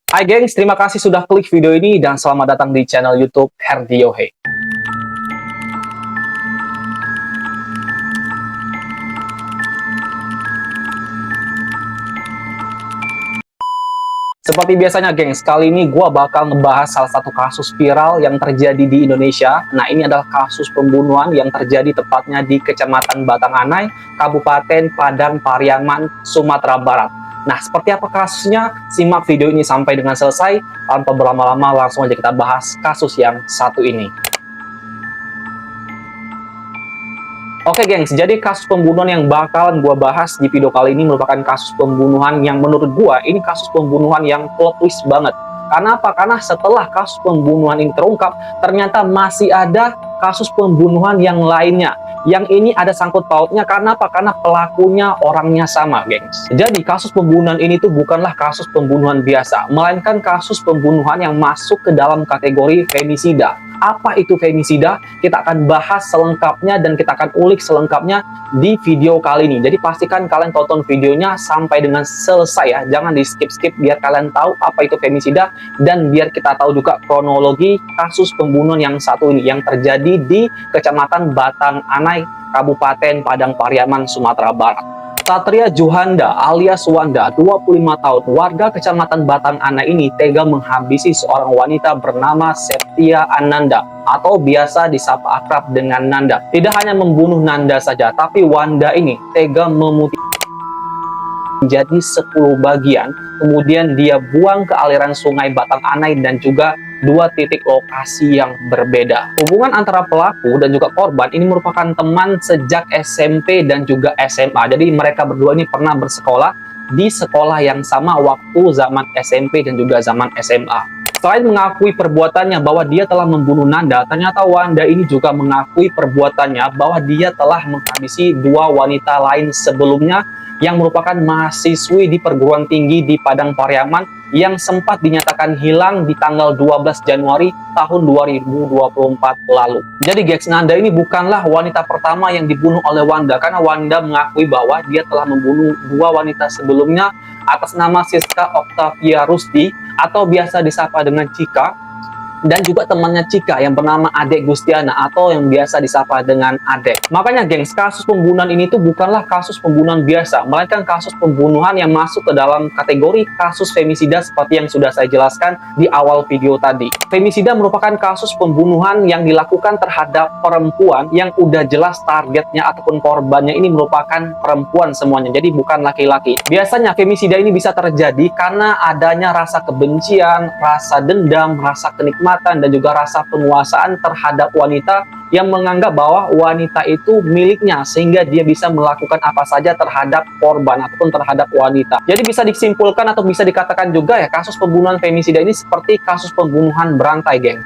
Hai gengs, terima kasih sudah klik video ini dan selamat datang di channel YouTube Herdiohe. Seperti biasanya gengs, kali ini gue bakal ngebahas salah satu kasus viral yang terjadi di Indonesia. Nah, ini adalah kasus pembunuhan yang terjadi tepatnya di Kecamatan Batanganai, Kabupaten Padang Pariaman, Sumatera Barat. Nah, seperti apa kasusnya? Simak video ini sampai dengan selesai. Tanpa berlama-lama, langsung aja kita bahas kasus yang satu ini. Oke gengs, jadi kasus pembunuhan yang bakalan gue bahas di video kali ini merupakan kasus pembunuhan yang menurut gue ini kasus pembunuhan yang plot twist banget. Karena apa? Karena setelah kasus pembunuhan ini terungkap, ternyata masih ada kasus pembunuhan yang lainnya. Yang ini ada sangkut pautnya karena apa? Karena pelakunya orangnya sama, gengs. Jadi kasus pembunuhan ini tuh bukanlah kasus pembunuhan biasa, melainkan kasus pembunuhan yang masuk ke dalam kategori femisida. Apa itu femisida? Kita akan bahas selengkapnya dan kita akan ulik selengkapnya di video kali ini. Jadi pastikan kalian tonton videonya sampai dengan selesai ya. Jangan di skip-skip biar kalian tahu apa itu femisida dan biar kita tahu juga kronologi kasus pembunuhan yang satu ini yang terjadi di Kecamatan Batanganai, Kabupaten Padang Pariaman, Sumatera Barat. Satria Juhanda alias Wanda, 25 tahun, warga Kecamatan Batanganai ini tega menghabisi seorang wanita bernama Septia Ananda atau biasa disapa akrab dengan Nanda. Tidak hanya membunuh Nanda saja, tapi Wanda ini tega memutilasi menjadi 10 bagian, kemudian dia buang ke aliran sungai Batanganai dan juga dua titik lokasi yang berbeda. Hubungan antara pelaku dan juga korban ini merupakan teman sejak SMP dan juga SMA. Jadi mereka berdua ini pernah bersekolah di sekolah yang sama waktu zaman SMP dan juga zaman SMA. Selain mengakui perbuatannya bahwa dia telah membunuh Nanda, ternyata Wanda ini juga mengakui perbuatannya bahwa dia telah menghabisi dua wanita lain sebelumnya yang merupakan mahasiswi di perguruan tinggi di Padang Pariaman yang sempat dinyatakan hilang di tanggal 12 Januari tahun 2024 lalu. Jadi gengs, Nanda ini bukanlah wanita pertama yang dibunuh oleh Wanda, karena Wanda mengakui bahwa dia telah membunuh dua wanita sebelumnya atas nama Siska Octavia Rusdi atau biasa disapa dengan Cika, dan juga temannya Cika yang bernama Adek Gustiana atau yang biasa disapa dengan Adek. Makanya gengs, kasus pembunuhan ini tuh bukanlah kasus pembunuhan biasa, melainkan kasus pembunuhan yang masuk ke dalam kategori kasus femisida seperti yang sudah saya jelaskan di awal video tadi. Femisida merupakan kasus pembunuhan yang dilakukan terhadap perempuan yang udah jelas targetnya ataupun korbannya ini merupakan perempuan semuanya, jadi bukan laki-laki. Biasanya femisida ini bisa terjadi karena adanya rasa kebencian, rasa dendam, rasa kenikmatan, dan juga rasa penguasaan terhadap wanita yang menganggap bahwa wanita itu miliknya sehingga dia bisa melakukan apa saja terhadap korban ataupun terhadap wanita. Jadi bisa disimpulkan atau bisa dikatakan juga ya kasus pembunuhan femisida ini seperti kasus pembunuhan berantai, geng.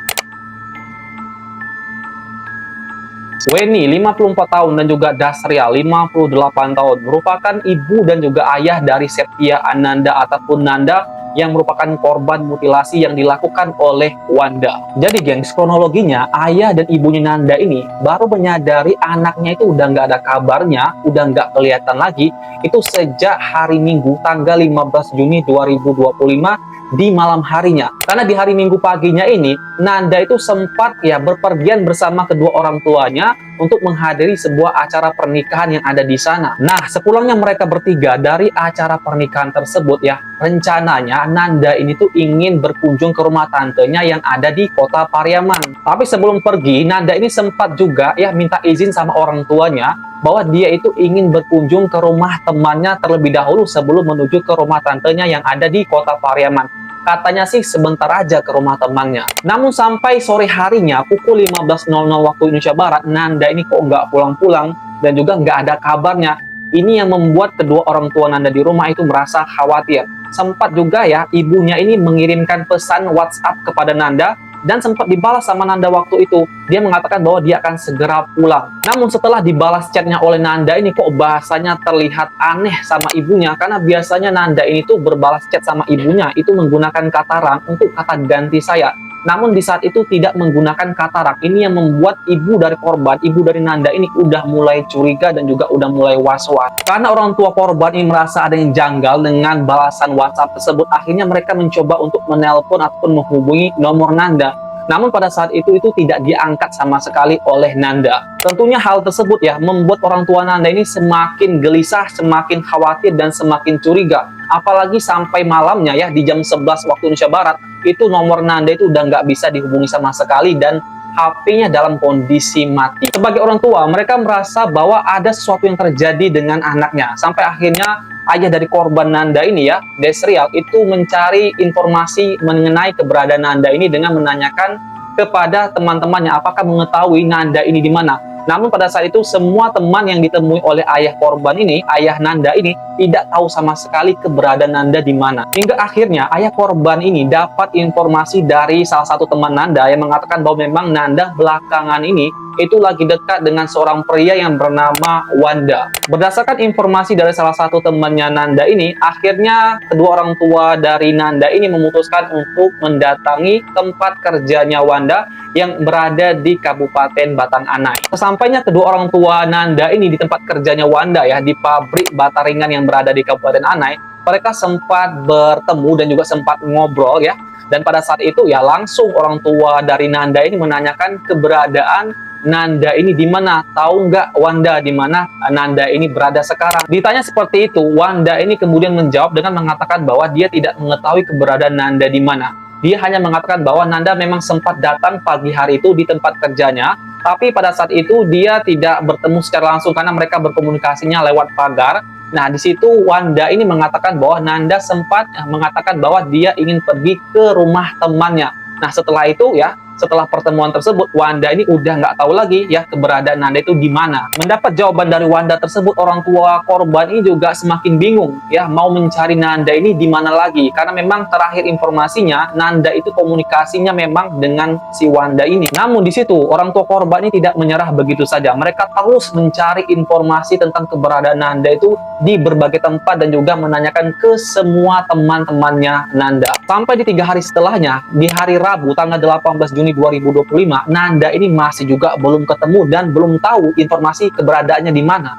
Weni 54 tahun dan juga Dasria 58 tahun merupakan ibu dan juga ayah dari Septia Ananda ataupun Nanda yang merupakan korban mutilasi yang dilakukan oleh Wanda. Jadi gengs, kronologinya ayah dan ibunya Nanda ini baru menyadari anaknya itu udah nggak ada kabarnya, udah nggak kelihatan lagi, itu sejak hari Minggu tanggal 15 Juni 2025 di malam harinya. Karena di hari Minggu paginya ini Nanda itu sempat ya berpergian bersama kedua orang tuanya untuk menghadiri sebuah acara pernikahan yang ada di sana. Nah, sepulangnya mereka bertiga dari acara pernikahan tersebut ya, rencananya Nanda ini tuh ingin berkunjung ke rumah tantenya yang ada di kota Pariaman. Tapi sebelum pergi, Nanda ini sempat juga ya minta izin sama orang tuanya bahwa dia itu ingin berkunjung ke rumah temannya terlebih dahulu sebelum menuju ke rumah tantenya yang ada di kota Pariaman. Katanya sih sebentar aja ke rumah temannya. Namun sampai sore harinya pukul 15.00 waktu Indonesia Barat, Nanda ini kok nggak pulang-pulang dan juga nggak ada kabarnya. Ini yang membuat kedua orang tua Nanda di rumah itu merasa khawatir. Sempat juga ya ibunya ini mengirimkan pesan WhatsApp kepada Nanda dan sempat dibalas sama Nanda waktu itu. Dia mengatakan bahwa dia akan segera pulang. Namun setelah dibalas chatnya oleh Nanda ini kok bahasanya terlihat aneh sama ibunya, karena biasanya Nanda ini tuh berbalas chat sama ibunya itu menggunakan kata ram untuk kata ganti saya. namun di saat itu tidak menggunakan kata rak. Ini yang membuat ibu dari korban, ibu dari Nanda ini udah mulai curiga dan juga udah mulai was-was. Karena orang tua korban ini merasa ada yang janggal dengan balasan WhatsApp tersebut, akhirnya mereka mencoba untuk menelpon ataupun menghubungi nomor Nanda. Namun pada saat itu tidak diangkat sama sekali oleh Nanda. Tentunya hal tersebut ya membuat orang tua Nanda ini semakin gelisah, semakin khawatir dan semakin curiga. Apalagi sampai malamnya ya di jam 11 waktu Indonesia Barat itu nomor Nanda itu udah nggak bisa dihubungi sama sekali dan HP-nya dalam kondisi mati. Sebagai orang tua, mereka merasa bahwa ada sesuatu yang terjadi dengan anaknya. Sampai akhirnya ayah dari korban Nanda ini ya, Desrial, itu mencari informasi mengenai keberadaan Nanda ini dengan menanyakan kepada teman-temannya apakah mengetahui Nanda ini di mana. Namun pada saat itu semua teman yang ditemui oleh ayah korban ini, ayah Nanda ini tidak tahu sama sekali keberadaan Nanda di mana. Hingga akhirnya ayah korban ini dapat informasi dari salah satu teman Nanda yang mengatakan bahwa memang Nanda belakangan ini itu lagi dekat dengan seorang pria yang bernama Wanda. Berdasarkan informasi dari salah satu temannya Nanda ini, akhirnya kedua orang tua dari Nanda ini memutuskan untuk mendatangi tempat kerjanya Wanda yang berada di Kabupaten Batanganai. Sesampainya kedua orang tua Nanda ini di tempat kerjanya Wanda ya, di pabrik bata ringan yang berada di Kabupaten Anai, mereka sempat bertemu dan juga sempat ngobrol ya. Dan pada saat itu ya langsung orang tua dari Nanda ini menanyakan keberadaan Nanda ini di mana, tahu nggak Wanda di mana Nanda ini berada sekarang. Ditanya seperti itu, Wanda ini kemudian menjawab dengan mengatakan bahwa dia tidak mengetahui keberadaan Nanda di mana. Dia hanya mengatakan bahwa Nanda memang sempat datang pagi hari itu di tempat kerjanya, tapi pada saat itu dia tidak bertemu secara langsung karena mereka berkomunikasinya lewat pagar. Nah, di situ Wanda ini mengatakan bahwa Nanda sempat mengatakan bahwa dia ingin pergi ke rumah temannya. Nah, setelah itu ya, setelah pertemuan tersebut, Wanda ini udah nggak tahu lagi ya keberadaan Nanda itu di mana. Mendapat jawaban dari Wanda tersebut, orang tua korban ini juga semakin bingung ya mau mencari Nanda ini di mana lagi. Karena memang terakhir informasinya Nanda itu komunikasinya memang dengan si Wanda ini. Namun di situ orang tua korban ini tidak menyerah begitu saja. Mereka terus mencari informasi tentang keberadaan Nanda itu di berbagai tempat dan juga menanyakan ke semua teman-temannya Nanda. Sampai di 3 hari setelahnya, di hari Rabu tanggal 18 Juni 2025, Nanda ini masih juga belum ketemu dan belum tahu informasi keberadaannya di mana.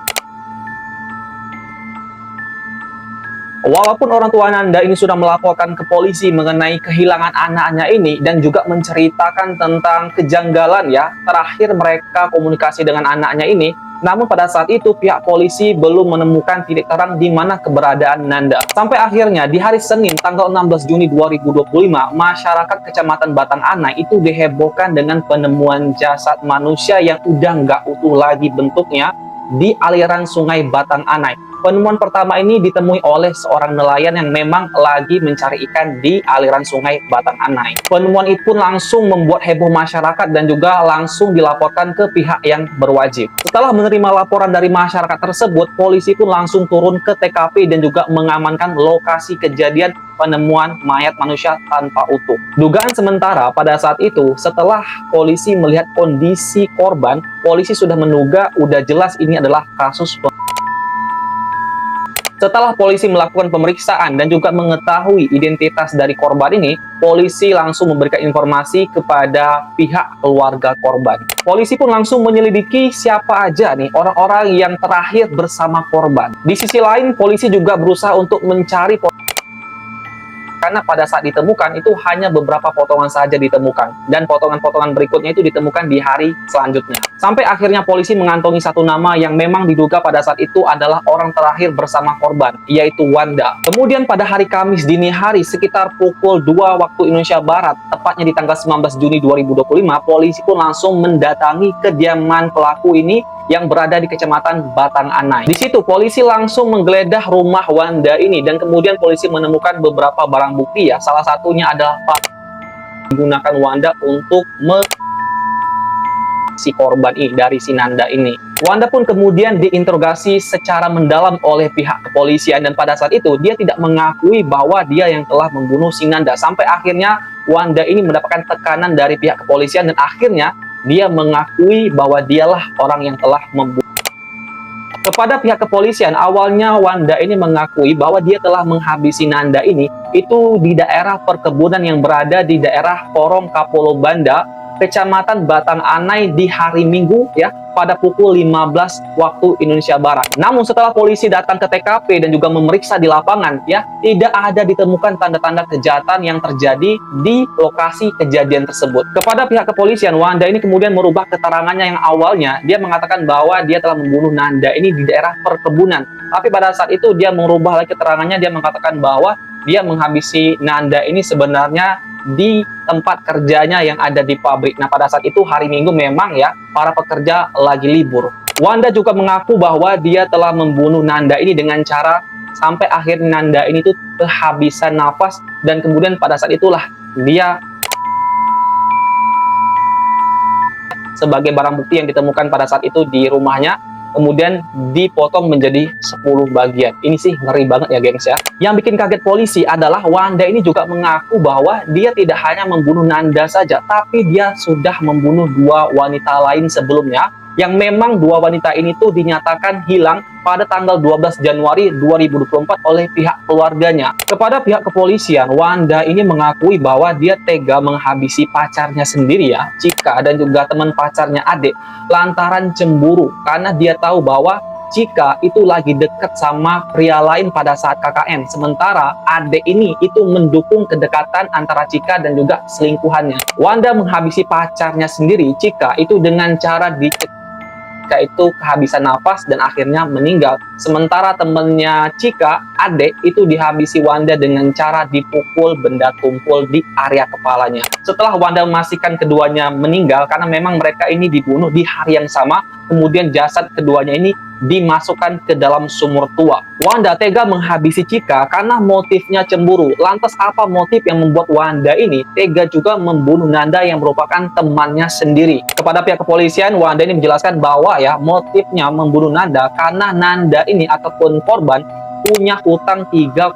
Walaupun orang tua Nanda ini sudah melaporkan ke polisi mengenai kehilangan anaknya ini dan juga menceritakan tentang kejanggalan ya, terakhir mereka komunikasi dengan anaknya ini, namun pada saat itu pihak polisi belum menemukan titik terang di mana keberadaan Nanda. Sampai akhirnya di hari Senin tanggal 16 Juni 2025, masyarakat Kecamatan Batanganai itu dihebohkan dengan penemuan jasad manusia yang udah nggak utuh lagi bentuknya di aliran sungai Batanganai. Penemuan pertama ini ditemui oleh seorang nelayan yang memang lagi mencari ikan di aliran sungai Batanganai. Penemuan itu pun langsung membuat heboh masyarakat dan juga langsung dilaporkan ke pihak yang berwajib. Setelah menerima laporan dari masyarakat tersebut, polisi pun langsung turun ke TKP dan juga mengamankan lokasi kejadian penemuan mayat manusia tanpa utuh. Dugaan sementara pada saat itu, setelah polisi melihat kondisi korban, polisi sudah menduga udah jelas ini adalah kasus. Setelah polisi melakukan pemeriksaan dan juga mengetahui identitas dari korban ini, polisi langsung memberikan informasi kepada pihak keluarga korban. Polisi pun langsung menyelidiki siapa aja nih orang-orang yang terakhir bersama korban. Di sisi lain, polisi juga berusaha untuk mencari karena pada saat ditemukan itu hanya beberapa potongan saja ditemukan dan potongan-potongan berikutnya itu ditemukan di hari selanjutnya. Sampai akhirnya polisi mengantongi satu nama yang memang diduga pada saat itu adalah orang terakhir bersama korban, yaitu Wanda. Kemudian pada hari Kamis dini hari sekitar pukul 2 waktu Indonesia Barat, tepatnya di tanggal 19 Juni 2025, polisi pun langsung mendatangi kediaman pelaku ini yang berada di Kecamatan Batanganai. Di situ polisi langsung menggeledah rumah Wanda ini dan kemudian polisi menemukan beberapa barang bukti ya. Salah satunya adalah menggunakan Wanda untuk si korban ini dari si Nanda ini. Wanda pun kemudian diinterogasi secara mendalam oleh pihak kepolisian dan pada saat itu dia tidak mengakui bahwa dia yang telah membunuh si Nanda. Sampai akhirnya Wanda ini mendapatkan tekanan dari pihak kepolisian dan akhirnya dia mengakui bahwa dialah orang yang telah membunuh. Kepada pihak kepolisian, awalnya Wanda ini mengakui bahwa dia telah menghabisi Nanda ini itu di daerah perkebunan yang berada di daerah Porong Kapolo Banda, Kecamatan Batang Anai di hari Minggu ya, pada pukul 15 waktu Indonesia Barat. Namun setelah polisi datang ke TKP dan juga memeriksa di lapangan ya, tidak ada ditemukan tanda-tanda kejahatan yang terjadi di lokasi kejadian tersebut. Kepada pihak kepolisian, Wanda ini kemudian merubah keterangannya yang awalnya dia mengatakan bahwa dia telah membunuh Nanda ini di daerah perkebunan. Tapi pada saat itu dia merubah lagi keterangannya, dia mengatakan bahwa dia menghabisi Nanda ini sebenarnya di tempat kerjanya yang ada di pabrik. Nah, pada saat itu hari Minggu memang ya, para pekerja lagi libur. Wanda juga mengaku bahwa dia telah membunuh Nanda ini dengan cara sampai akhir Nanda ini tuh kehabisan nafas, dan kemudian pada saat itulah dia sebagai barang bukti yang ditemukan pada saat itu di rumahnya, kemudian dipotong menjadi 10 bagian. Ini sih ngeri banget ya gengs ya. Yang bikin kaget polisi adalah Wanda ini juga mengaku bahwa dia tidak hanya membunuh Nanda saja, tapi dia sudah membunuh 2 wanita lain sebelumnya, yang memang 2 wanita ini tuh dinyatakan hilang pada tanggal 12 Januari 2024 oleh pihak keluarganya. Kepada pihak kepolisian, Wanda ini mengakui bahwa dia tega menghabisi pacarnya sendiri ya, Cika, dan juga teman pacarnya Ade, lantaran cemburu karena dia tahu bahwa Cika itu lagi deket sama pria lain pada saat KKN. Sementara Ade ini itu mendukung kedekatan antara Cika dan juga selingkuhannya. Wanda menghabisi pacarnya sendiri, Cika, itu dengan cara Cika itu kehabisan nafas dan akhirnya meninggal. Sementara temennya Cika, Ade, itu dihabisi Wanda dengan cara dipukul benda tumpul di area kepalanya. Setelah Wanda memastikan keduanya meninggal karena memang mereka ini dibunuh di hari yang sama, kemudian jasad keduanya ini dimasukkan ke dalam sumur tua. Wanda tega menghabisi Cika karena motifnya cemburu. Lantas apa motif yang membuat Wanda ini tega juga membunuh Nanda yang merupakan temannya sendiri? Kepada pihak kepolisian, Wanda ini menjelaskan bahwa ya, motifnya membunuh Nanda karena Nanda ini ataupun korban punya hutang 3,5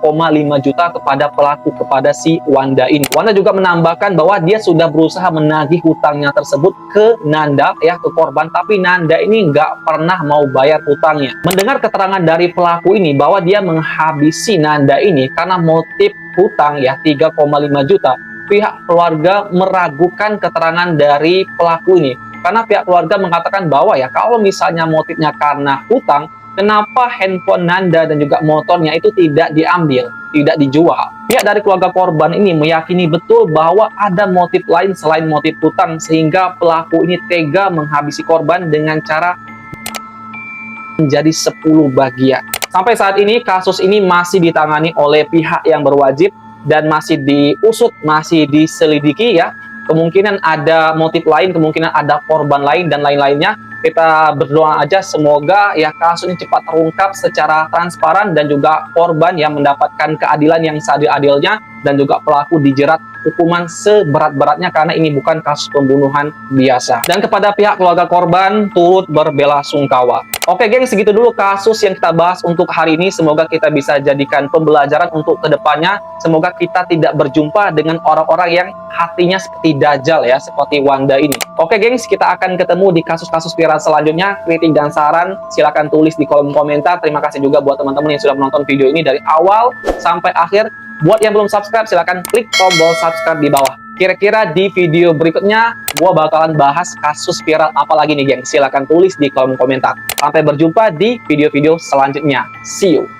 juta kepada pelaku, kepada si Wanda ini. Wanda juga menambahkan bahwa dia sudah berusaha menagih hutangnya tersebut ke Nanda ya, ke korban, tapi Nanda ini nggak pernah mau bayar hutangnya. Mendengar keterangan dari pelaku ini bahwa dia menghabisi Nanda ini karena motif hutang ya 3,5 juta, pihak keluarga meragukan keterangan dari pelaku ini. Karena pihak keluarga mengatakan bahwa ya, kalau misalnya motifnya karena hutang, kenapa handphone Nanda dan juga motornya itu tidak diambil, tidak dijual? Pihak dari keluarga korban ini meyakini betul bahwa ada motif lain selain motif hutang, sehingga pelaku ini tega menghabisi korban dengan cara menjadi 10 bagian. Sampai saat ini kasus ini masih ditangani oleh pihak yang berwajib dan masih diusut, masih diselidiki ya. Kemungkinan ada motif lain, kemungkinan ada korban lain dan lain-lainnya. Kita berdoa aja semoga ya kasus ini cepat terungkap secara transparan dan juga korban yang mendapatkan keadilan yang seadil-adilnya dan juga pelaku dijerat hukuman seberat-beratnya karena ini bukan kasus pembunuhan biasa. Dan kepada pihak keluarga korban turut berbelasungkawa. Oke geng, segitu dulu kasus yang kita bahas untuk hari ini. Semoga kita bisa jadikan pembelajaran untuk kedepannya. Semoga kita tidak berjumpa dengan orang-orang yang hatinya seperti Dajjal ya, seperti Wanda ini. Oke gengs, kita akan ketemu di kasus-kasus viral selanjutnya. Kritik dan saran silahkan tulis di kolom komentar. Terima kasih juga buat teman-teman yang sudah menonton video ini dari awal sampai akhir. Buat yang belum subscribe, silahkan klik tombol subscribe di bawah. Kira-kira di video berikutnya, gua bakalan bahas kasus viral apa lagi nih, geng? Silahkan tulis di kolom komentar. Sampai berjumpa di video-video selanjutnya. See you!